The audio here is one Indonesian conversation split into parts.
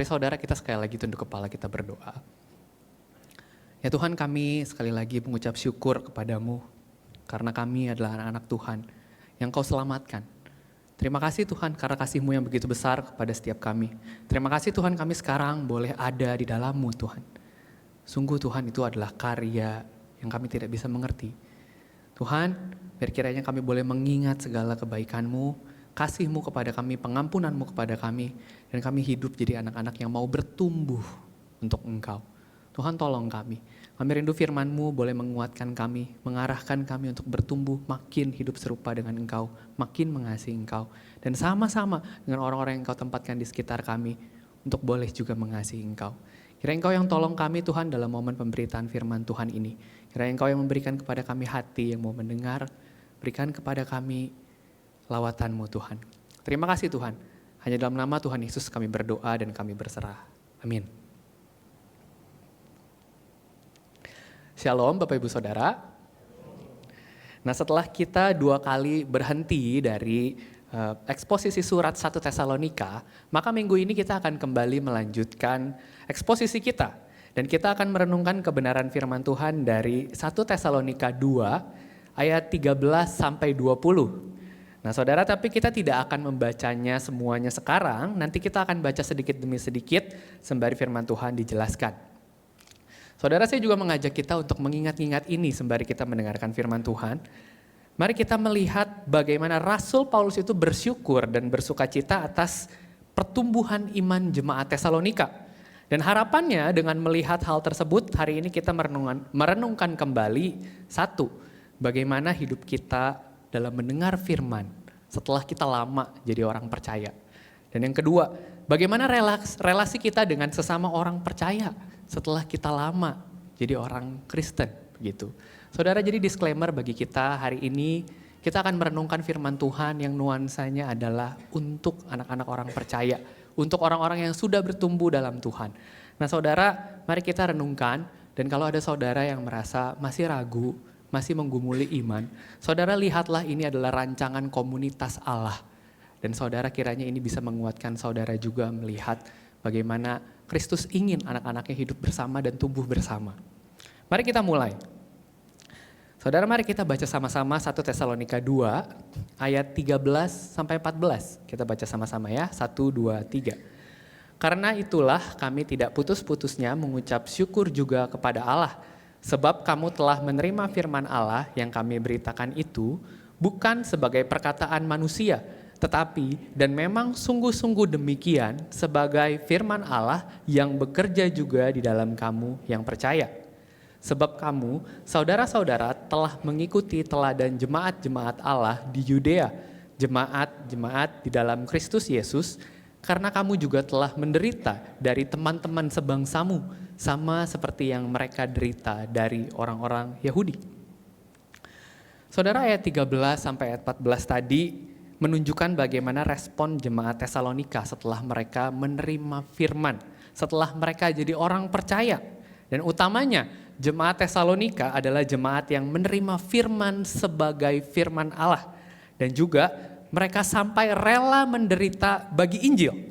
Mari saudara kita sekali lagi tunduk kepala, kita berdoa. Ya Tuhan, kami sekali lagi mengucap syukur kepadamu karena kami adalah anak-anak Tuhan yang Kau selamatkan. Terima kasih Tuhan karena kasih-Mu yang begitu besar kepada setiap kami. Terima kasih Tuhan, kami sekarang boleh ada di dalam-Mu Tuhan. Sungguh Tuhan, itu adalah karya yang kami tidak bisa mengerti. Tuhan, biar kiranya kami boleh mengingat segala kebaikan-Mu, kasih-Mu kepada kami, pengampunan-Mu kepada kami, dan kami hidup jadi anak-anak yang mau bertumbuh untuk Engkau. Tuhan, tolong kami. Kami rindu firman-Mu boleh menguatkan kami, mengarahkan kami untuk bertumbuh makin hidup serupa dengan Engkau, makin mengasihi Engkau, dan sama-sama dengan orang-orang yang Engkau tempatkan di sekitar kami untuk boleh juga mengasihi Engkau. Kiranya Engkau yang tolong kami Tuhan dalam momen pemberitaan firman Tuhan ini. Kiranya Engkau yang memberikan kepada kami hati yang mau mendengar, berikan kepada kami lawatan-Mu Tuhan. Terima kasih Tuhan. Hanya dalam nama Tuhan Yesus kami berdoa dan kami berserah. Amin. Shalom Bapak Ibu Saudara. Nah, setelah kita 2 kali berhenti dari eksposisi surat 1 Tesalonika, maka minggu ini kita akan kembali melanjutkan eksposisi kita. Dan kita akan merenungkan kebenaran firman Tuhan dari 1 Tesalonika 2 ayat 13 sampai 20. Nah saudara, tapi kita tidak akan membacanya semuanya sekarang, nanti kita akan baca sedikit demi sedikit sembari firman Tuhan dijelaskan. Saudara, saya juga mengajak kita untuk mengingat-ingat ini sembari kita mendengarkan firman Tuhan. Mari kita melihat bagaimana Rasul Paulus itu bersyukur dan bersukacita atas pertumbuhan iman jemaat Tesalonika. Dan harapannya dengan melihat hal tersebut, hari ini kita merenungkan kembali satu, bagaimana hidup kita dalam mendengar firman setelah kita lama jadi orang percaya. Dan yang kedua, bagaimana relasi kita dengan sesama orang percaya setelah kita lama jadi orang Kristen gitu. Saudara, jadi disclaimer bagi kita hari ini, kita akan merenungkan firman Tuhan yang nuansanya adalah untuk anak-anak orang percaya, untuk orang-orang yang sudah bertumbuh dalam Tuhan. Nah saudara, mari kita renungkan, dan kalau ada saudara yang merasa masih ragu, masih menggumuli iman, saudara lihatlah ini adalah rancangan komunitas Allah. Dan saudara, kiranya ini bisa menguatkan saudara juga melihat bagaimana Kristus ingin anak-anaknya hidup bersama dan tumbuh bersama. Mari kita mulai. Saudara, mari kita baca sama-sama 1 Tesalonika 2 ayat 13 sampai 14. Kita baca sama-sama ya, 1, 2, 3. Karena itulah kami tidak putus-putusnya mengucap syukur juga kepada Allah, sebab kamu telah menerima firman Allah yang kami beritakan itu bukan sebagai perkataan manusia, tetapi dan memang sungguh-sungguh demikian sebagai firman Allah yang bekerja juga di dalam kamu yang percaya. Sebab kamu, saudara-saudara, telah mengikuti teladan jemaat-jemaat Allah di Yudea, jemaat-jemaat di dalam Kristus Yesus, karena kamu juga telah menderita dari teman-teman sebangsamu, sama seperti yang mereka derita dari orang-orang Yahudi. Saudara, ayat 13 sampai ayat 14 tadi menunjukkan bagaimana respon jemaat Tesalonika setelah mereka menerima firman, setelah mereka jadi orang percaya. Dan utamanya, jemaat Tesalonika adalah jemaat yang menerima firman sebagai firman Allah. Dan juga mereka sampai rela menderita bagi Injil.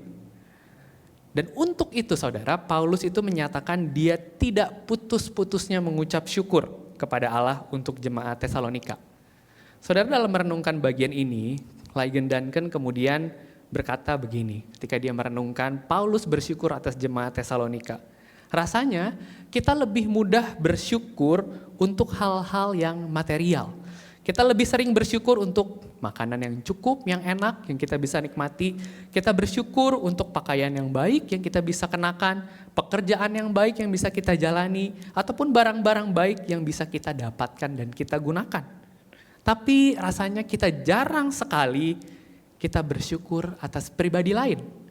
Dan untuk itu saudara, Paulus itu menyatakan dia tidak putus-putusnya mengucap syukur kepada Allah untuk jemaat Tesalonika. Saudara, dalam merenungkan bagian ini, Ligon Duncan kemudian berkata begini, ketika dia merenungkan Paulus bersyukur atas jemaat Tesalonika. Rasanya kita lebih mudah bersyukur untuk hal-hal yang material. Kita lebih sering bersyukur untuk makanan yang cukup, yang enak, yang kita bisa nikmati. Kita bersyukur untuk pakaian yang baik yang kita bisa kenakan, pekerjaan yang baik yang bisa kita jalani, ataupun barang-barang baik yang bisa kita dapatkan dan kita gunakan. Tapi rasanya kita jarang sekali kita bersyukur atas pribadi lain.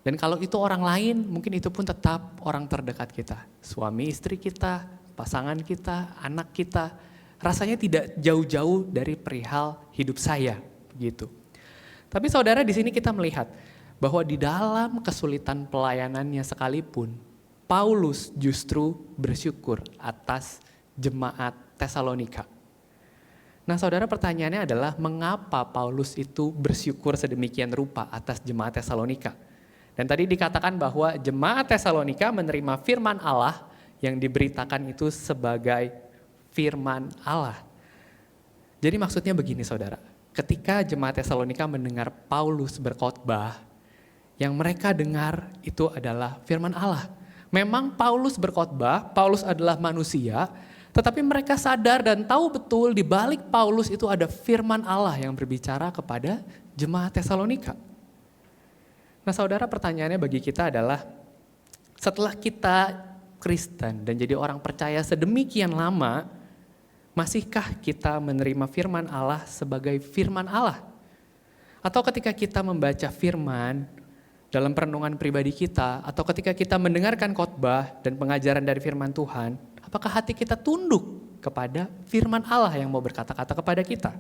Dan kalau itu orang lain, mungkin itu pun tetap orang terdekat kita. Suami istri kita, pasangan kita, anak kita. Rasanya tidak jauh-jauh dari perihal hidup saya. Gitu. Tapi saudara, di sini kita melihat bahwa di dalam kesulitan pelayanannya sekalipun, Paulus justru bersyukur atas jemaat Tesalonika. Nah saudara, pertanyaannya adalah mengapa Paulus itu bersyukur sedemikian rupa atas jemaat Tesalonika? Dan tadi dikatakan bahwa jemaat Tesalonika menerima firman Allah yang diberitakan itu sebagai firman Allah. Jadi maksudnya begini saudara, ketika jemaat Tesalonika mendengar Paulus berkhotbah, yang mereka dengar itu adalah firman Allah. Memang Paulus berkhotbah, Paulus adalah manusia, tetapi mereka sadar dan tahu betul di balik Paulus itu ada firman Allah yang berbicara kepada jemaat Tesalonika. Nah saudara, pertanyaannya bagi kita adalah, setelah kita Kristen dan jadi orang percaya sedemikian lama, masihkah kita menerima firman Allah sebagai firman Allah? Atau ketika kita membaca firman dalam perenungan pribadi kita, atau ketika kita mendengarkan khotbah dan pengajaran dari firman Tuhan, apakah hati kita tunduk kepada firman Allah yang mau berkata-kata kepada kita?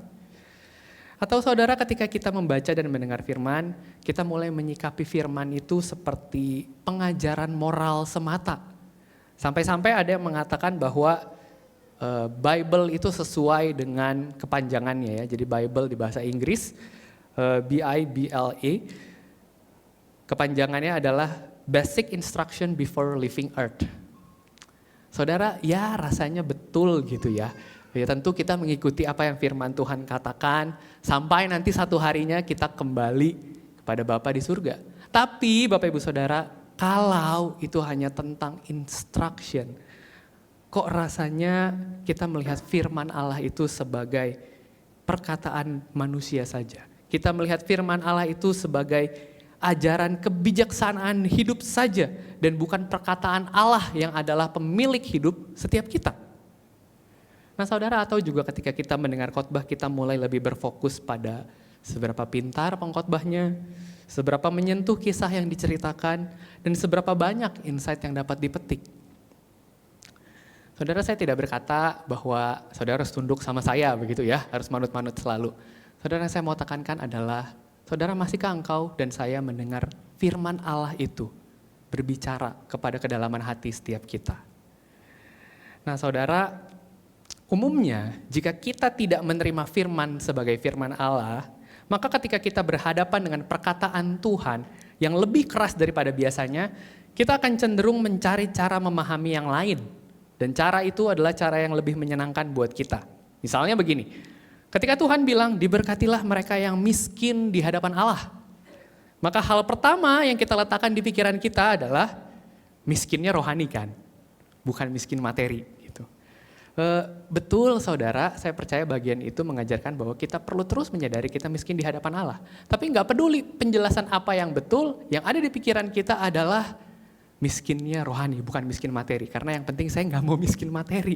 Atau saudara, ketika kita membaca dan mendengar firman, kita mulai menyikapi firman itu seperti pengajaran moral semata. Sampai-sampai ada yang mengatakan bahwa Bible itu sesuai dengan kepanjangannya ya. Jadi Bible di bahasa Inggris, B-I-B-L-E, kepanjangannya adalah Basic Instruction Before Leaving Earth. Saudara, ya rasanya betul gitu ya. Ya tentu kita mengikuti apa yang firman Tuhan katakan, sampai nanti satu harinya kita kembali kepada Bapa di surga. Tapi Bapak Ibu Saudara, kalau itu hanya tentang instruction, kok rasanya kita melihat firman Allah itu sebagai perkataan manusia saja. Kita melihat firman Allah itu sebagai ajaran kebijaksanaan hidup saja dan bukan perkataan Allah yang adalah pemilik hidup setiap kita. Nah saudara, atau juga ketika kita mendengar khotbah kita mulai lebih berfokus pada seberapa pintar pengkhotbahnya, seberapa menyentuh kisah yang diceritakan, dan seberapa banyak insight yang dapat dipetik. Saudara, saya tidak berkata bahwa saudara harus tunduk sama saya begitu ya, harus manut-manut selalu. Saudara, yang saya mau tekankan adalah, saudara masihkah engkau dan saya mendengar firman Allah itu berbicara kepada kedalaman hati setiap kita? Nah saudara, umumnya jika kita tidak menerima firman sebagai firman Allah, maka ketika kita berhadapan dengan perkataan Tuhan yang lebih keras daripada biasanya, kita akan cenderung mencari cara memahami yang lain. Dan cara itu adalah cara yang lebih menyenangkan buat kita. Misalnya begini, ketika Tuhan bilang diberkatilah mereka yang miskin di hadapan Allah, maka hal pertama yang kita letakkan di pikiran kita adalah miskinnya rohani kan, bukan miskin materi. Betul saudara, saya percaya bagian itu mengajarkan bahwa kita perlu terus menyadari kita miskin di hadapan Allah. Tapi nggak peduli penjelasan apa yang betul, yang ada di pikiran kita adalah miskinnya rohani, bukan miskin materi. Karena yang penting saya nggak mau miskin materi.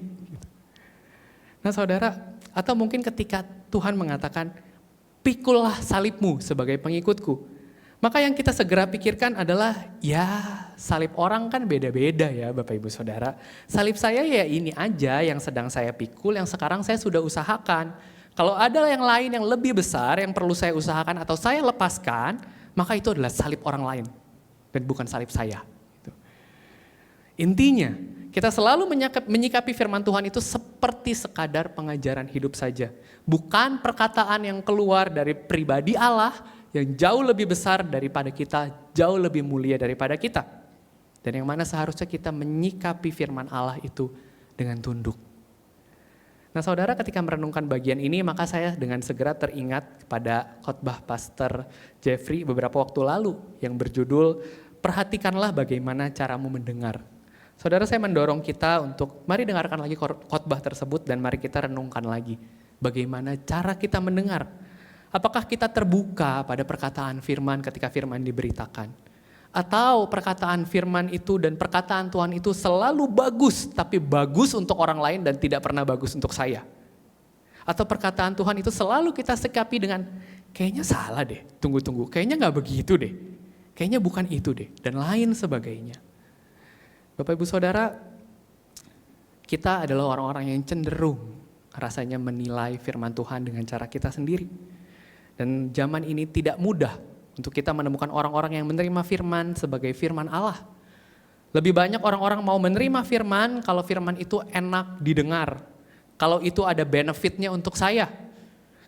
Nah saudara, atau mungkin ketika Tuhan mengatakan, pikullah salibmu sebagai pengikutku. Maka yang kita segera pikirkan adalah, ya salib orang kan beda-beda ya Bapak Ibu Saudara. Salib saya ya ini aja yang sedang saya pikul, yang sekarang saya sudah usahakan. Kalau ada yang lain yang lebih besar yang perlu saya usahakan atau saya lepaskan, maka itu adalah salib orang lain dan bukan salib saya. Intinya, kita selalu menyikapi firman Tuhan itu seperti sekadar pengajaran hidup saja. Bukan perkataan yang keluar dari pribadi Allah, yang jauh lebih besar daripada kita, jauh lebih mulia daripada kita. Dan yang mana seharusnya kita menyikapi firman Allah itu dengan tunduk. Nah saudara, ketika merenungkan bagian ini, maka saya dengan segera teringat pada khotbah Pastor Jeffrey beberapa waktu lalu yang berjudul, perhatikanlah bagaimana caramu mendengar. Saudara, saya mendorong kita untuk mari dengarkan lagi khotbah tersebut dan mari kita renungkan lagi bagaimana cara kita mendengar. Apakah kita terbuka pada perkataan firman ketika firman diberitakan? Atau perkataan firman itu dan perkataan Tuhan itu selalu bagus, tapi bagus untuk orang lain dan tidak pernah bagus untuk saya? Atau perkataan Tuhan itu selalu kita sikapi dengan, kayaknya salah deh, tunggu-tunggu, kayaknya gak begitu deh, kayaknya bukan itu deh, dan lain sebagainya. Bapak Ibu Saudara, kita adalah orang-orang yang cenderung rasanya menilai firman Tuhan dengan cara kita sendiri. Dan zaman ini tidak mudah untuk kita menemukan orang-orang yang menerima firman sebagai firman Allah. Lebih banyak orang-orang mau menerima firman kalau firman itu enak didengar. Kalau itu ada benefitnya untuk saya.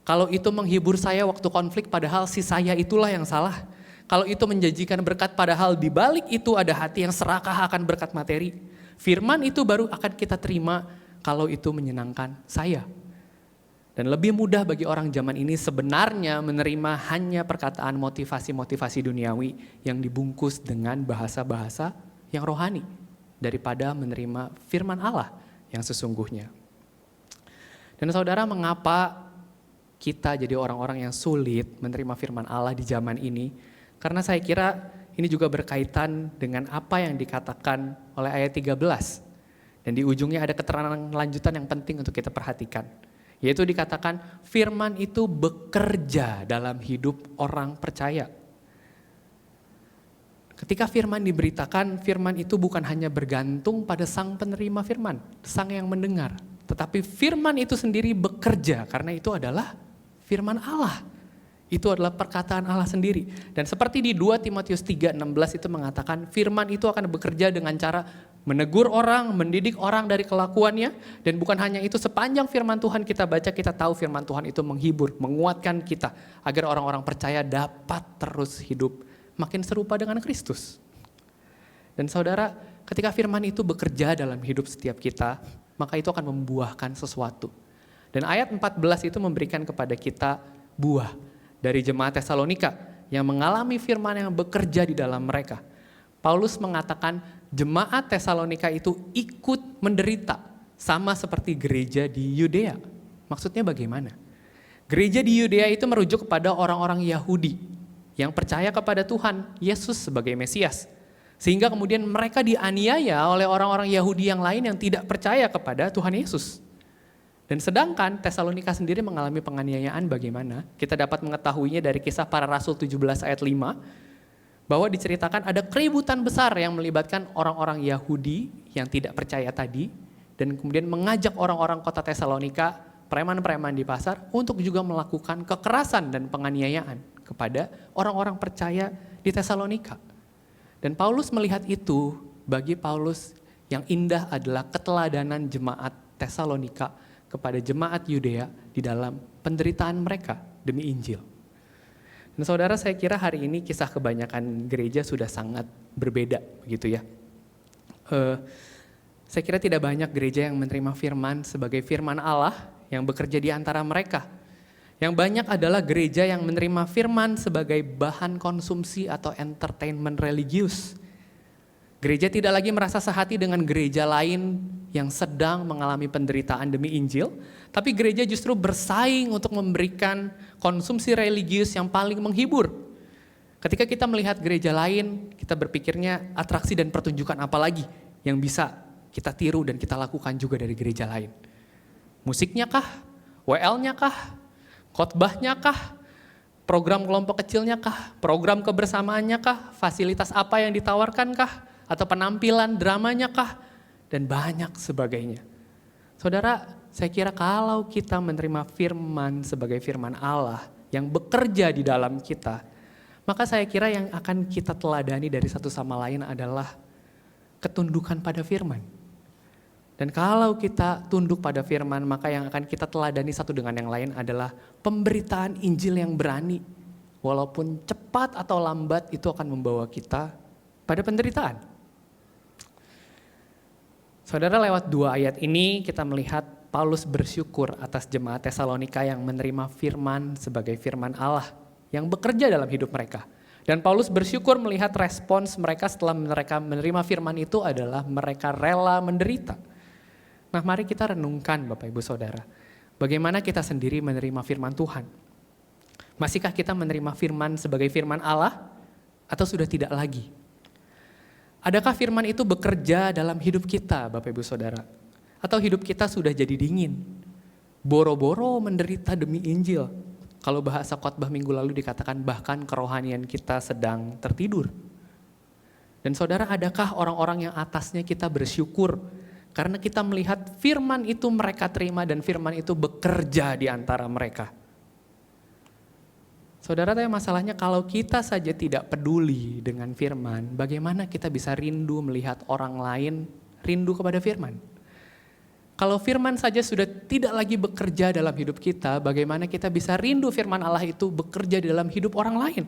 Kalau itu menghibur saya waktu konflik padahal si saya itulah yang salah. kalau itu menjanjikan berkat padahal di balik itu ada hati yang serakah akan berkat materi, firman itu baru akan kita terima kalau itu menyenangkan saya. Dan lebih mudah bagi orang zaman ini sebenarnya menerima hanya perkataan motivasi-motivasi duniawi yang dibungkus dengan bahasa-bahasa yang rohani daripada menerima firman Allah yang sesungguhnya. Dan saudara, mengapa kita jadi orang-orang yang sulit menerima firman Allah di zaman ini? Karena saya kira ini juga berkaitan dengan apa yang dikatakan oleh ayat 13. Dan di ujungnya ada keterangan lanjutan yang penting untuk kita perhatikan. Yaitu dikatakan firman itu bekerja dalam hidup orang percaya. Ketika firman diberitakan, firman itu bukan hanya bergantung pada sang penerima firman, sang yang mendengar. Tetapi firman itu sendiri bekerja karena itu adalah firman Allah. Itu adalah perkataan Allah sendiri. Dan seperti di 2 Timotius 3:16 itu mengatakan firman itu akan bekerja dengan cara menegur orang, mendidik orang dari kelakuannya. Dan bukan hanya itu, sepanjang firman Tuhan kita baca, kita tahu firman Tuhan itu menghibur, menguatkan kita. Agar orang-orang percaya dapat terus hidup makin serupa dengan Kristus. Dan saudara, ketika firman itu bekerja dalam hidup setiap kita, maka itu akan membuahkan sesuatu. Dan ayat 14 itu memberikan kepada kita buah dari jemaat Tesalonika yang mengalami firman yang bekerja di dalam mereka. Paulus mengatakan jemaat Tesalonika itu ikut menderita sama seperti gereja di Yudea. Maksudnya bagaimana? Gereja di Yudea itu merujuk kepada orang-orang Yahudi yang percaya kepada Tuhan Yesus sebagai Mesias. Sehingga kemudian mereka dianiaya oleh orang-orang Yahudi yang lain yang tidak percaya kepada Tuhan Yesus. Dan sedangkan Tesalonika sendiri mengalami penganiayaan bagaimana? Kita dapat mengetahuinya dari Kisah Para Rasul 17 ayat 5, bahwa diceritakan ada keributan besar yang melibatkan orang-orang Yahudi yang tidak percaya tadi, dan kemudian mengajak orang-orang kota Tesalonika, preman-preman di pasar, untuk juga melakukan kekerasan dan penganiayaan kepada orang-orang percaya di Tesalonika. Dan Paulus melihat itu, bagi Paulus yang indah adalah keteladanan jemaat Tesalonika kepada jemaat Yudea di dalam penderitaan mereka demi Injil. Dan saudara, saya kira hari ini kisah kebanyakan gereja sudah sangat berbeda begitu ya. Saya kira tidak banyak gereja yang menerima firman sebagai firman Allah yang bekerja di antara mereka. Yang banyak adalah gereja yang menerima firman sebagai bahan konsumsi atau entertainment religius. Gereja tidak lagi merasa sehati dengan gereja lain yang sedang mengalami penderitaan demi Injil, tapi gereja justru bersaing untuk memberikan konsumsi religius yang paling menghibur. Ketika kita melihat gereja lain, kita berpikirnya atraksi dan pertunjukan apa lagi yang bisa kita tiru dan kita lakukan juga dari gereja lain. Musiknya kah? WL-nya kah? Khotbahnya kah? Program kelompok kecilnya kah? Program kebersamaannya kah? Fasilitas apa yang ditawarkan kah? Atau penampilan dramanya kah? Dan banyak sebagainya. Saudara, saya kira kalau kita menerima firman sebagai firman Allah yang bekerja di dalam kita, maka saya kira yang akan kita teladani dari satu sama lain adalah ketundukan pada firman. Dan kalau kita tunduk pada firman, maka yang akan kita teladani satu dengan yang lain adalah pemberitaan Injil yang berani. Walaupun cepat atau lambat itu akan membawa kita pada penderitaan. Saudara, lewat 2 ayat ini kita melihat Paulus bersyukur atas jemaat Tesalonika yang menerima firman sebagai firman Allah yang bekerja dalam hidup mereka. Dan Paulus bersyukur melihat respons mereka setelah mereka menerima firman itu adalah mereka rela menderita. Nah, mari kita renungkan Bapak Ibu Saudara, bagaimana kita sendiri menerima firman Tuhan. Masihkah kita menerima firman sebagai firman Allah atau sudah tidak lagi? Adakah firman itu bekerja dalam hidup kita, Bapak Ibu Saudara? Atau hidup kita sudah jadi dingin? Boro-boro menderita demi Injil. Kalau bahasa khotbah minggu lalu dikatakan bahkan kerohanian kita sedang tertidur. Dan saudara, adakah orang-orang yang atasnya kita bersyukur karena kita melihat firman itu mereka terima dan firman itu bekerja di antara mereka? Saudara, tapi masalahnya kalau kita saja tidak peduli dengan firman, bagaimana kita bisa rindu melihat orang lain rindu kepada firman? Kalau firman saja sudah tidak lagi bekerja dalam hidup kita, bagaimana kita bisa rindu firman Allah itu bekerja di dalam hidup orang lain?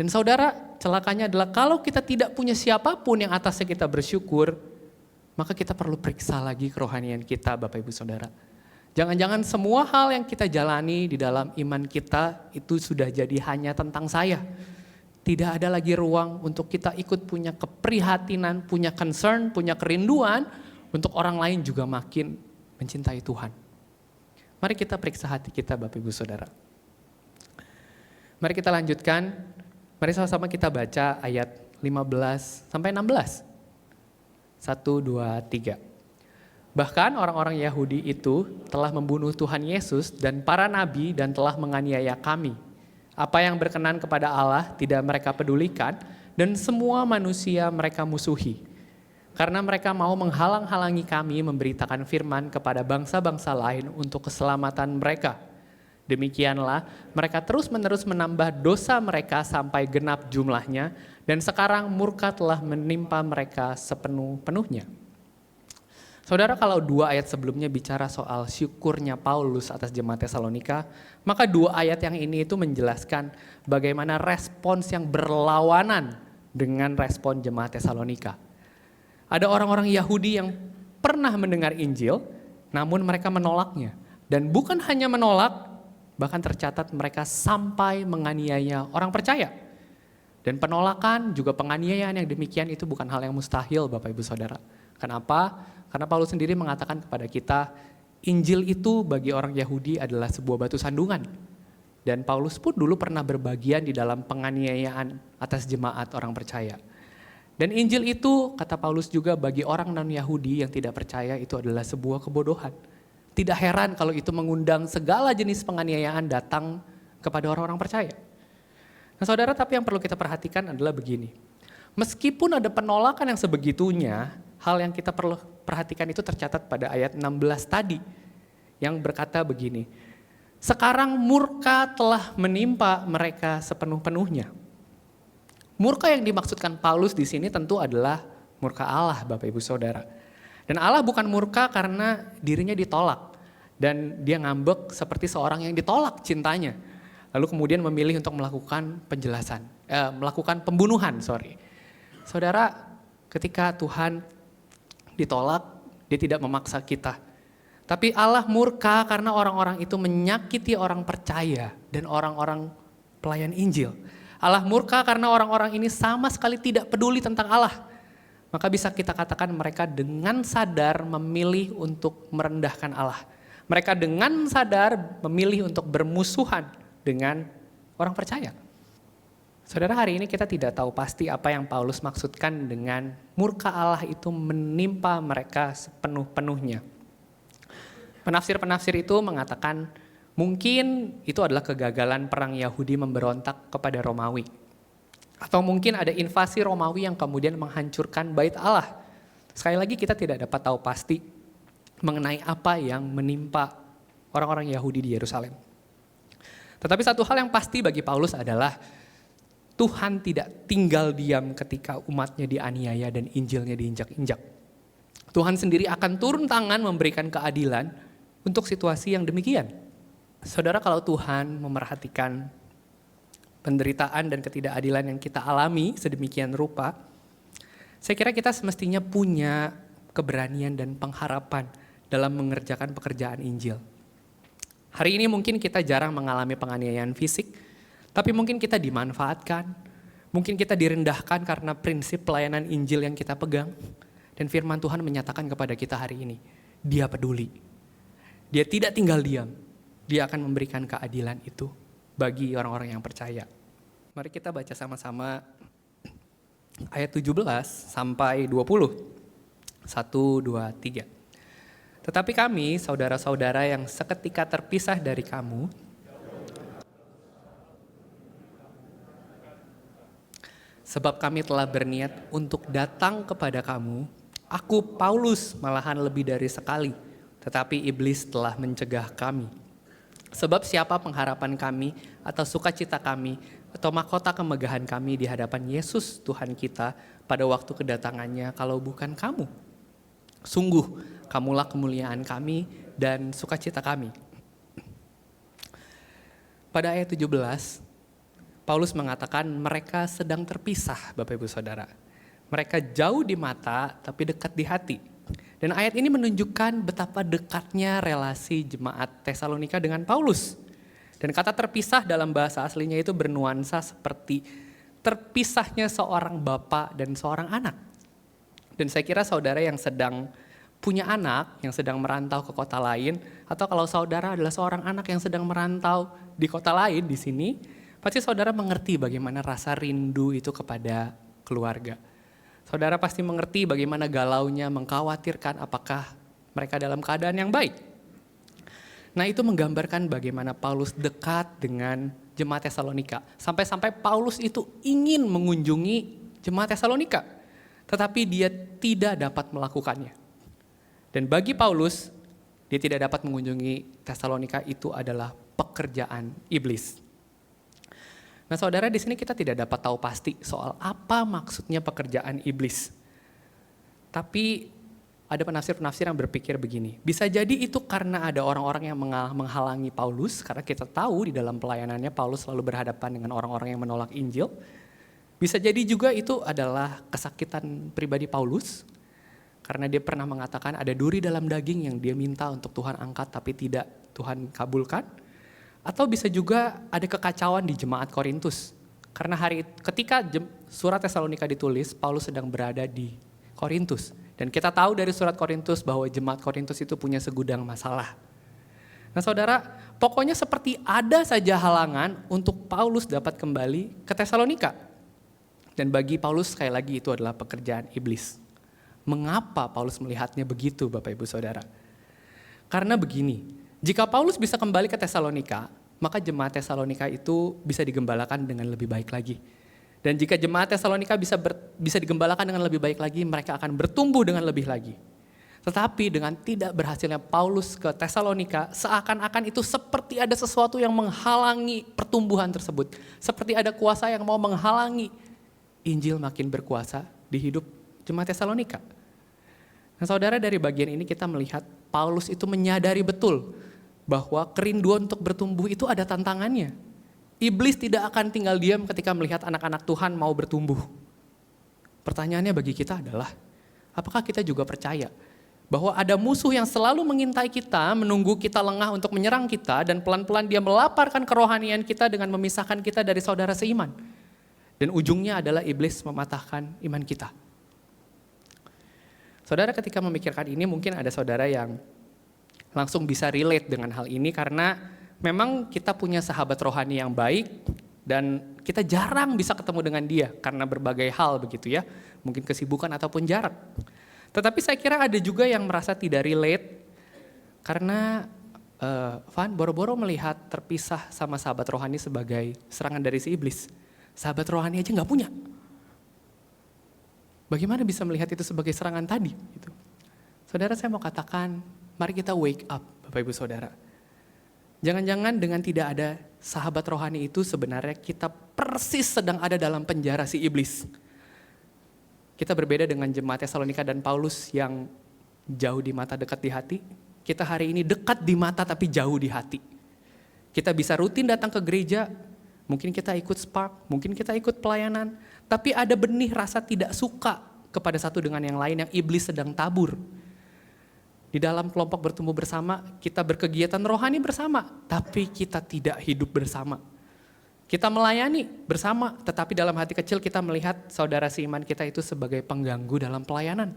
Dan saudara, celakanya adalah kalau kita tidak punya siapapun yang atasnya kita bersyukur, maka kita perlu periksa lagi kerohanian kita, Bapak Ibu Saudara. Jangan-jangan semua hal yang kita jalani di dalam iman kita itu sudah jadi hanya tentang saya. Tidak ada lagi ruang untuk kita ikut punya keprihatinan, punya concern, punya kerinduan untuk orang lain juga makin mencintai Tuhan. Mari kita periksa hati kita, Bapak Ibu Saudara. Mari kita lanjutkan. Mari sama-sama kita baca ayat 15 sampai 16. 1, 2, 3. Bahkan orang-orang Yahudi itu telah membunuh Tuhan Yesus dan para nabi dan telah menganiaya kami. Apa yang berkenan kepada Allah tidak mereka pedulikan dan semua manusia mereka musuhi. Karena mereka mau menghalang-halangi kami memberitakan firman kepada bangsa-bangsa lain untuk keselamatan mereka. Demikianlah mereka terus-menerus menambah dosa mereka sampai genap jumlahnya dan sekarang murka telah menimpa mereka sepenuh-penuhnya. Saudara, kalau 2 ayat sebelumnya bicara soal syukurnya Paulus atas jemaat Tesalonika, maka 2 ayat yang ini itu menjelaskan bagaimana respons yang berlawanan dengan respon jemaat Tesalonika. Ada orang-orang Yahudi yang pernah mendengar Injil, namun mereka menolaknya. Dan bukan hanya menolak, bahkan tercatat mereka sampai menganiaya orang percaya. Dan penolakan juga penganiayaan yang demikian itu bukan hal yang mustahil, Bapak Ibu Saudara. Kenapa? Karena Paulus sendiri mengatakan kepada kita, Injil itu bagi orang Yahudi adalah sebuah batu sandungan. Dan Paulus pun dulu pernah berbagian di dalam penganiayaan atas jemaat orang percaya. Dan Injil itu, kata Paulus juga, bagi orang non-Yahudi yang tidak percaya itu adalah sebuah kebodohan. Tidak heran kalau itu mengundang segala jenis penganiayaan datang kepada orang-orang percaya. Nah saudara, tapi yang perlu kita perhatikan adalah begini. Meskipun ada penolakan yang sebegitunya, hal yang kita perlu perhatikan itu tercatat pada ayat 16 tadi. Yang berkata begini, sekarang murka telah menimpa mereka sepenuh-penuhnya. Murka yang dimaksudkan Paulus di sini tentu adalah murka Allah, Bapak Ibu Saudara. Dan Allah bukan murka karena dirinya ditolak. Dan dia ngambek seperti seorang yang ditolak cintanya. Lalu kemudian memilih untuk melakukan melakukan pembunuhan. Saudara, ketika Tuhan ditolak, dia tidak memaksa kita. Tapi Allah murka karena orang-orang itu menyakiti orang percaya dan orang-orang pelayan Injil. Allah murka karena orang-orang ini sama sekali tidak peduli tentang Allah. Maka bisa kita katakan mereka dengan sadar memilih untuk merendahkan Allah. Mereka dengan sadar memilih untuk bermusuhan dengan orang percaya. Saudara, hari ini kita tidak tahu pasti apa yang Paulus maksudkan dengan murka Allah itu menimpa mereka sepenuh-penuhnya. Penafsir-penafsir itu mengatakan mungkin itu adalah kegagalan perang Yahudi memberontak kepada Romawi. Atau mungkin ada invasi Romawi yang kemudian menghancurkan bait Allah. Sekali lagi kita tidak dapat tahu pasti mengenai apa yang menimpa orang-orang Yahudi di Yerusalem. Tetapi satu hal yang pasti bagi Paulus adalah Tuhan tidak tinggal diam ketika umatnya dianiaya dan Injilnya diinjak-injak. Tuhan sendiri akan turun tangan memberikan keadilan untuk situasi yang demikian. Saudara, kalau Tuhan memerhatikan penderitaan dan ketidakadilan yang kita alami sedemikian rupa, saya kira kita semestinya punya keberanian dan pengharapan dalam mengerjakan pekerjaan Injil. Hari ini mungkin kita jarang mengalami penganiayaan fisik, tapi mungkin kita dimanfaatkan, mungkin kita direndahkan karena prinsip pelayanan Injil yang kita pegang. Dan firman Tuhan menyatakan kepada kita hari ini, Dia peduli. Dia tidak tinggal diam, Dia akan memberikan keadilan itu bagi orang-orang yang percaya. Mari kita baca sama-sama ayat 17 sampai 20. 1, 2, 3. Tetapi kami, saudara-saudara yang seketika terpisah dari kamu, sebab kami telah berniat untuk datang kepada kamu, aku Paulus malahan lebih dari sekali, tetapi iblis telah mencegah kami. Sebab siapa pengharapan kami atau sukacita kami atau mahkota kemegahan kami di hadapan Yesus Tuhan kita pada waktu kedatangannya kalau bukan kamu? Sungguh kamulah kemuliaan kami dan sukacita kami. Pada ayat 17, Paulus mengatakan mereka sedang terpisah, Bapak Ibu Saudara. Mereka jauh di mata tapi dekat di hati. Dan ayat ini menunjukkan betapa dekatnya relasi jemaat Tesalonika dengan Paulus. Dan kata terpisah dalam bahasa aslinya itu bernuansa seperti terpisahnya seorang bapak dan seorang anak. Dan saya kira saudara yang sedang punya anak, yang sedang merantau ke kota lain, atau kalau saudara adalah seorang anak yang sedang merantau di kota lain di sini, pasti saudara mengerti bagaimana rasa rindu itu kepada keluarga. Saudara pasti mengerti bagaimana galaunya, mengkhawatirkan apakah mereka dalam keadaan yang baik. Nah, itu menggambarkan bagaimana Paulus dekat dengan jemaat Tesalonika. Sampai-sampai Paulus itu ingin mengunjungi jemaat Tesalonika, tetapi dia tidak dapat melakukannya. Dan bagi Paulus, dia tidak dapat mengunjungi Tesalonika itu adalah pekerjaan iblis. Nah, saudara, di sini kita tidak dapat tahu pasti soal apa maksudnya pekerjaan iblis. Tapi ada penafsir-penafsir yang berpikir begini, bisa jadi itu karena ada orang-orang yang menghalangi Paulus, karena kita tahu di dalam pelayanannya Paulus selalu berhadapan dengan orang-orang yang menolak Injil. Bisa jadi juga itu adalah kesakitan pribadi Paulus, karena dia pernah mengatakan ada duri dalam daging yang dia minta untuk Tuhan angkat tapi tidak Tuhan kabulkan. Atau bisa juga ada kekacauan di jemaat Korintus. Karena ketika surat Tesalonika ditulis, Paulus sedang berada di Korintus. Dan kita tahu dari surat Korintus bahwa jemaat Korintus itu punya segudang masalah. Nah, saudara, pokoknya seperti ada saja halangan untuk Paulus dapat kembali ke Tesalonika. Dan bagi Paulus sekali lagi itu adalah pekerjaan iblis. Mengapa Paulus melihatnya begitu, Bapak Ibu Saudara? Karena begini, jika Paulus bisa kembali ke Tesalonika, maka jemaat Tesalonika itu bisa digembalakan dengan lebih baik lagi. Dan jika jemaat Tesalonika bisa digembalakan dengan lebih baik lagi, mereka akan bertumbuh dengan lebih lagi. Tetapi dengan tidak berhasilnya Paulus ke Tesalonika, seakan-akan itu seperti ada sesuatu yang menghalangi pertumbuhan tersebut. Seperti ada kuasa yang mau menghalangi Injil makin berkuasa di hidup jemaat Tesalonika. Nah, saudara, dari bagian ini kita melihat Paulus itu menyadari betul bahwa kerinduan untuk bertumbuh itu ada tantangannya. Iblis tidak akan tinggal diam ketika melihat anak-anak Tuhan mau bertumbuh. Pertanyaannya bagi kita adalah, apakah kita juga percaya bahwa ada musuh yang selalu mengintai kita, menunggu kita lengah untuk menyerang kita, dan pelan-pelan dia melaparkan kerohanian kita dengan memisahkan kita dari saudara seiman. Dan ujungnya adalah iblis mematahkan iman kita. Saudara, ketika memikirkan ini mungkin ada saudara yang langsung bisa relate dengan hal ini karena memang kita punya sahabat rohani yang baik dan kita jarang bisa ketemu dengan dia karena berbagai hal begitu ya, mungkin kesibukan ataupun jarak. Tetapi saya kira ada juga yang merasa tidak relate karena Van boro-boro melihat terpisah sama sahabat rohani sebagai serangan dari si iblis. Sahabat rohani aja nggak punya. Bagaimana bisa melihat itu sebagai serangan tadi? Gitu. Saudara, saya mau katakan, mari kita wake up, Bapak Ibu Saudara. Jangan-jangan dengan tidak ada sahabat rohani itu sebenarnya kita persis sedang ada dalam penjara si iblis. Kita berbeda dengan jemaat Tesalonika dan Paulus yang jauh di mata dekat di hati. Kita hari ini dekat di mata tapi jauh di hati. Kita bisa rutin datang ke gereja, mungkin kita ikut Spark, mungkin kita ikut pelayanan. Tapi ada benih rasa tidak suka kepada satu dengan yang lain yang iblis sedang tabur. Di dalam kelompok bertumbuh bersama, kita berkegiatan rohani bersama, tapi kita tidak hidup bersama. Kita melayani bersama, tetapi dalam hati kecil kita melihat saudara seiman kita itu sebagai pengganggu dalam pelayanan.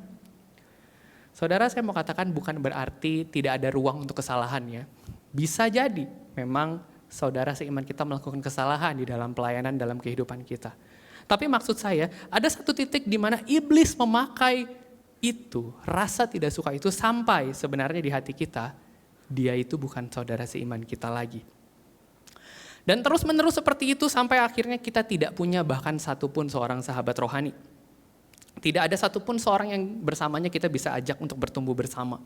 Saudara, saya mau katakan bukan berarti tidak ada ruang untuk kesalahan ya. Bisa jadi memang saudara seiman kita melakukan kesalahan di dalam pelayanan dalam kehidupan kita. Tapi maksud saya, ada satu titik di mana iblis memakai itu, rasa tidak suka itu sampai sebenarnya di hati kita, dia itu bukan saudara seiman kita lagi. Dan terus menerus seperti itu sampai akhirnya kita tidak punya bahkan satupun seorang sahabat rohani. Tidak ada satupun seorang yang bersamanya kita bisa ajak untuk bertumbuh bersama.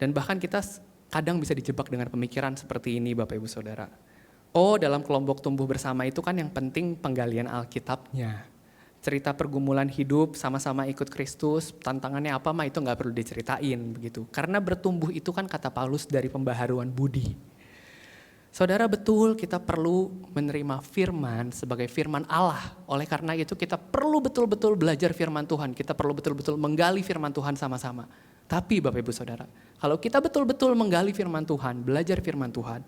Dan bahkan kita kadang bisa dijebak dengan pemikiran seperti ini, Bapak Ibu Saudara. Oh, dalam kelompok tumbuh bersama itu kan yang penting penggalian Alkitabnya. Cerita pergumulan hidup, sama-sama ikut Kristus, tantangannya apa mah itu gak perlu diceritain begitu. Karena bertumbuh itu kan kata Paulus dari pembaharuan budi. Saudara, betul kita perlu menerima firman sebagai firman Allah. Oleh karena itu kita perlu betul-betul belajar firman Tuhan. Kita perlu betul-betul menggali firman Tuhan sama-sama. Tapi Bapak Ibu Saudara, kalau kita betul-betul menggali firman Tuhan, belajar firman Tuhan,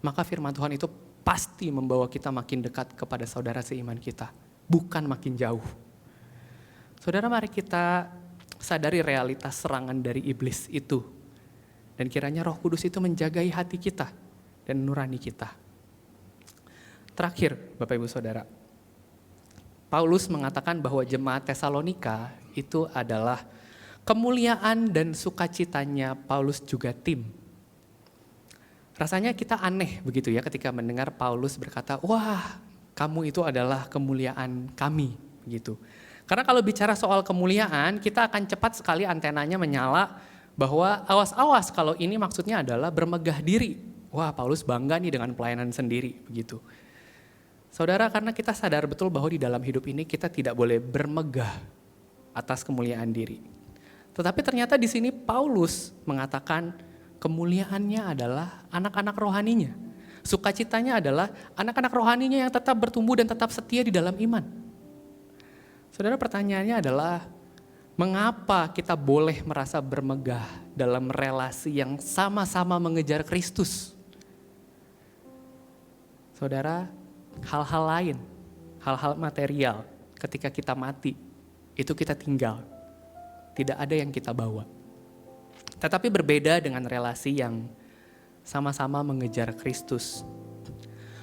maka firman Tuhan itu pasti membawa kita makin dekat kepada saudara seiman kita. Bukan makin jauh. Saudara, mari kita sadari realitas serangan dari iblis itu. Dan kiranya Roh Kudus itu menjagai hati kita dan nurani kita. Terakhir, Bapak Ibu Saudara, Paulus mengatakan bahwa jemaat Tesalonika itu adalah kemuliaan dan sukacitanya Paulus juga tim. Rasanya kita aneh begitu ya ketika mendengar Paulus berkata, wah kamu itu adalah kemuliaan kami. Begitu. Karena kalau bicara soal kemuliaan, kita akan cepat sekali antenanya menyala bahwa awas-awas kalau ini maksudnya adalah bermegah diri. Wah, Paulus bangga nih dengan pelayanan sendiri, begitu. Saudara, karena kita sadar betul bahwa di dalam hidup ini kita tidak boleh bermegah atas kemuliaan diri. Tetapi ternyata di sini Paulus mengatakan kemuliaannya adalah anak-anak rohaninya. Sukacitanya adalah anak-anak rohaninya yang tetap bertumbuh dan tetap setia di dalam iman. Saudara, pertanyaannya adalah mengapa kita boleh merasa bermegah dalam relasi yang sama-sama mengejar Kristus? Saudara, hal-hal lain, hal-hal material ketika kita mati, itu kita tinggal. Tidak ada yang kita bawa. Tetapi berbeda dengan relasi yang sama-sama mengejar Kristus.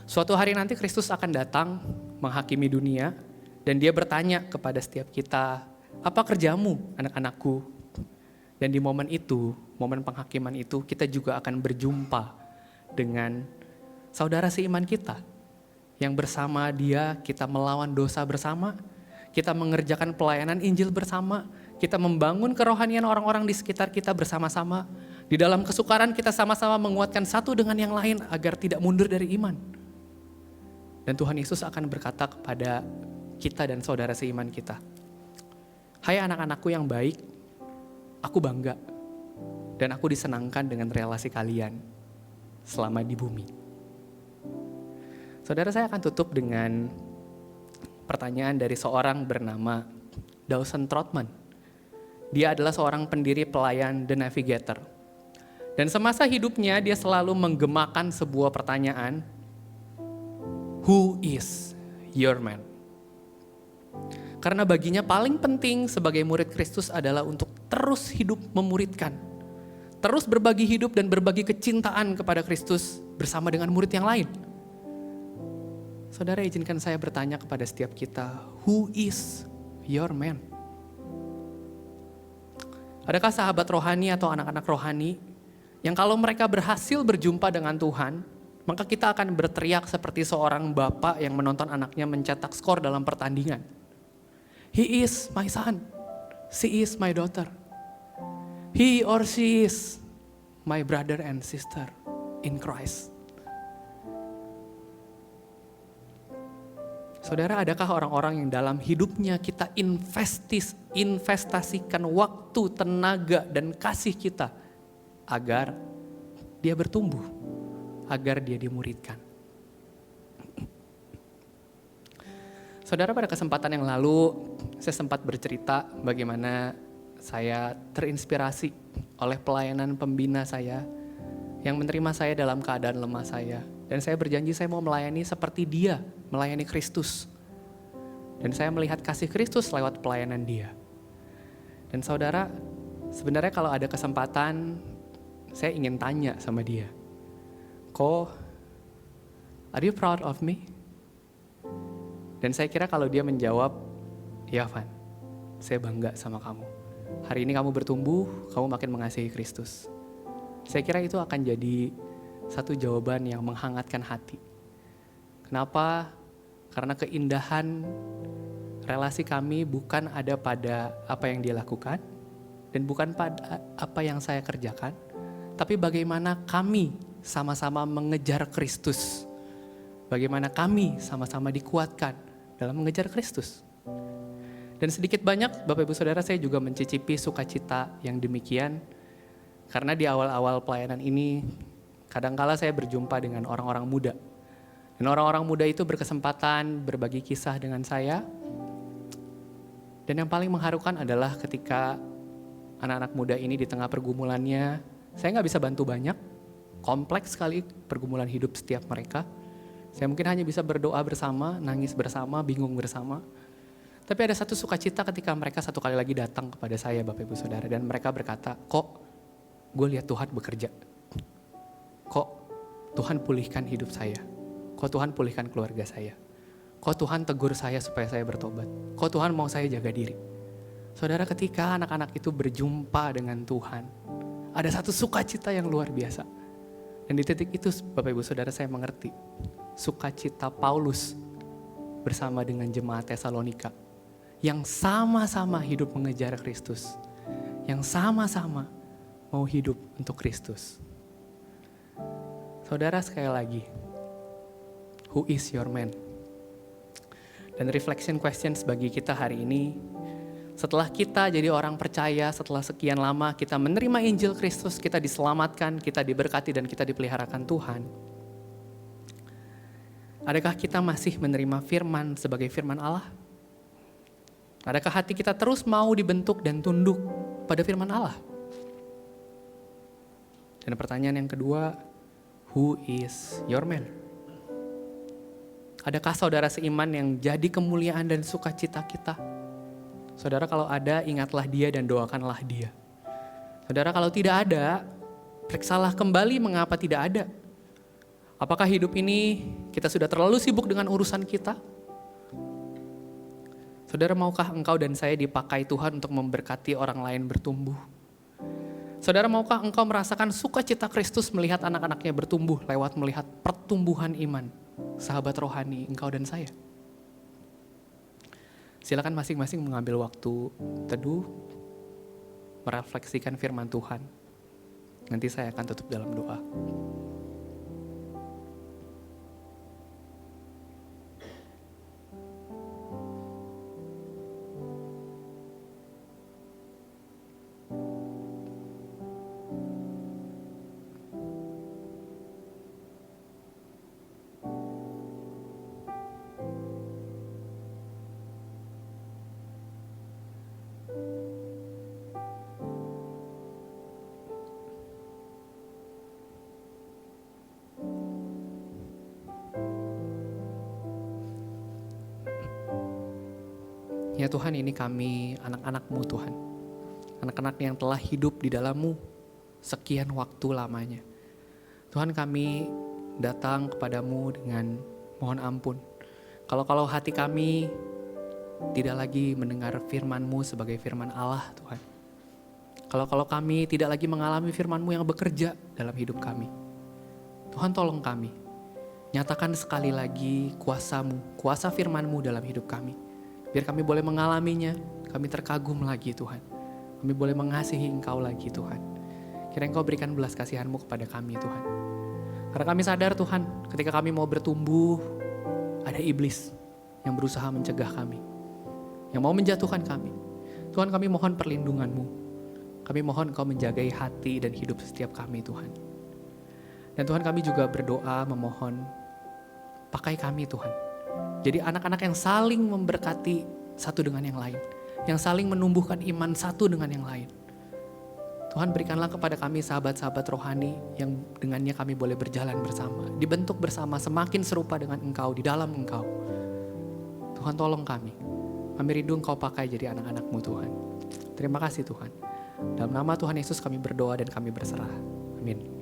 Suatu hari nanti Kristus akan datang menghakimi dunia dan dia bertanya kepada setiap kita, apa kerjamu anak-anakku? Dan di momen itu, momen penghakiman itu kita juga akan berjumpa dengan saudara seiman kita, yang bersama dia kita melawan dosa bersama, kita mengerjakan pelayanan Injil bersama, kita membangun kerohanian orang-orang di sekitar kita bersama-sama. Di dalam kesukaran kita sama-sama menguatkan satu dengan yang lain agar tidak mundur dari iman. Dan Tuhan Yesus akan berkata kepada kita dan saudara seiman kita, hai anak-anakku yang baik, aku bangga dan aku disenangkan dengan relasi kalian selama di bumi. Saudara, saya akan tutup dengan pertanyaan dari seorang bernama Dawson Trotman. Dia adalah seorang pendiri pelayan The Navigator. Dan semasa hidupnya dia selalu menggemakan sebuah pertanyaan, who is your man? Karena baginya paling penting sebagai murid Kristus adalah untuk terus hidup memuridkan. Terus berbagi hidup dan berbagi kecintaan kepada Kristus bersama dengan murid yang lain. Saudara, izinkan saya bertanya kepada setiap kita, who is your man? Adakah sahabat rohani atau anak-anak rohani yang kalau mereka berhasil berjumpa dengan Tuhan, maka kita akan berteriak seperti seorang bapak yang menonton anaknya mencetak skor dalam pertandingan. He is my son, she is my daughter. He or she is my brother and sister in Christ. Saudara, adakah orang-orang yang dalam hidupnya kita investasikan waktu, tenaga, dan kasih kita agar dia bertumbuh, agar dia dimuridkan? Saudara, pada kesempatan yang lalu saya sempat bercerita bagaimana saya terinspirasi oleh pelayanan pembina saya yang menerima saya dalam keadaan lemah saya. Dan saya berjanji saya mau melayani seperti dia, melayani Kristus. Dan saya melihat kasih Kristus lewat pelayanan dia. Dan saudara, sebenarnya kalau ada kesempatan, saya ingin tanya sama dia, Ko, are you proud of me? Dan saya kira kalau dia menjawab, ya Van, saya bangga sama kamu. Hari ini kamu bertumbuh, kamu makin mengasihi Kristus. Saya kira itu akan jadi satu jawaban yang menghangatkan hati. Kenapa? Karena keindahan relasi kami bukan ada pada apa yang dia lakukan dan bukan pada apa yang saya kerjakan, tapi bagaimana kami sama-sama mengejar Kristus. Bagaimana kami sama-sama dikuatkan dalam mengejar Kristus. Dan sedikit banyak Bapak Ibu Saudara, saya juga mencicipi sukacita yang demikian, karena di awal-awal pelayanan ini Kadangkala saya berjumpa dengan orang-orang muda. Dan orang-orang muda itu berkesempatan berbagi kisah dengan saya. Dan yang paling mengharukan adalah ketika anak-anak muda ini di tengah pergumulannya, saya nggak bisa bantu banyak. Kompleks sekali pergumulan hidup setiap mereka. Saya mungkin hanya bisa berdoa bersama, nangis bersama, bingung bersama. Tapi ada satu sukacita ketika mereka satu kali lagi datang kepada saya, Bapak Ibu Saudara. Dan mereka berkata, kok gue lihat Tuhan bekerja. Kok Tuhan pulihkan hidup saya. Kok Tuhan pulihkan keluarga saya. Kok Tuhan tegur saya supaya saya bertobat. Kok Tuhan mau saya jaga diri. Saudara, ketika anak-anak itu berjumpa dengan Tuhan, ada satu sukacita yang luar biasa. Dan di titik itu Bapak Ibu Saudara saya mengerti. Sukacita Paulus bersama dengan jemaat Tesalonika yang sama-sama hidup mengejar Kristus, yang sama-sama mau hidup untuk Kristus. Saudara, sekali lagi, who is your man? Dan reflection questions bagi kita hari ini, setelah kita jadi orang percaya, setelah sekian lama kita menerima Injil Kristus, kita diselamatkan, kita diberkati dan kita dipeliharakan Tuhan. Adakah kita masih menerima firman sebagai firman Allah? Adakah hati kita terus mau dibentuk dan tunduk pada firman Allah? Dan pertanyaan yang kedua, who is your man? Adakah saudara seiman yang jadi kemuliaan dan sukacita kita? Saudara, kalau ada, ingatlah dia dan doakanlah dia. Saudara, kalau tidak ada, periksalah kembali mengapa tidak ada. Apakah hidup ini kita sudah terlalu sibuk dengan urusan kita? Saudara, maukah engkau dan saya dipakai Tuhan untuk memberkati orang lain bertumbuh? Saudara, maukah engkau merasakan sukacita Kristus melihat anak-anaknya bertumbuh lewat melihat pertumbuhan iman sahabat rohani engkau dan saya? Silakan masing-masing mengambil waktu teduh, merefleksikan firman Tuhan. Nanti saya akan tutup dalam doa. Ya Tuhan, ini kami anak-anak-Mu Tuhan. Anak-anak yang telah hidup di dalam-Mu sekian waktu lamanya. Tuhan, kami datang kepadamu dengan mohon ampun. Kalau hati kami tidak lagi mendengar firman-Mu sebagai firman Allah Tuhan. Kalau kami tidak lagi mengalami firman-Mu yang bekerja dalam hidup kami. Tuhan, tolong kami. Nyatakan sekali lagi kuasa-Mu, kuasa firman-Mu dalam hidup kami. Biar kami boleh mengalaminya, kami terkagum lagi Tuhan. Kami boleh mengasihi Engkau lagi Tuhan. Kiranya Engkau berikan belas kasihan-Mu kepada kami Tuhan. Karena kami sadar Tuhan, ketika kami mau bertumbuh, ada iblis yang berusaha mencegah kami. Yang mau menjatuhkan kami. Tuhan, kami mohon perlindungan-Mu. Kami mohon Engkau menjagai hati dan hidup setiap kami Tuhan. Dan Tuhan, kami juga berdoa memohon, pakai kami Tuhan. Jadi anak-anak yang saling memberkati satu dengan yang lain. Yang saling menumbuhkan iman satu dengan yang lain. Tuhan, berikanlah kepada kami sahabat-sahabat rohani yang dengannya kami boleh berjalan bersama. Dibentuk bersama semakin serupa dengan Engkau, di dalam Engkau. Tuhan, tolong kami. Kami rindu Engkau pakai jadi anak-anak-Mu Tuhan. Terima kasih Tuhan. Dalam nama Tuhan Yesus kami berdoa dan kami berserah. Amin.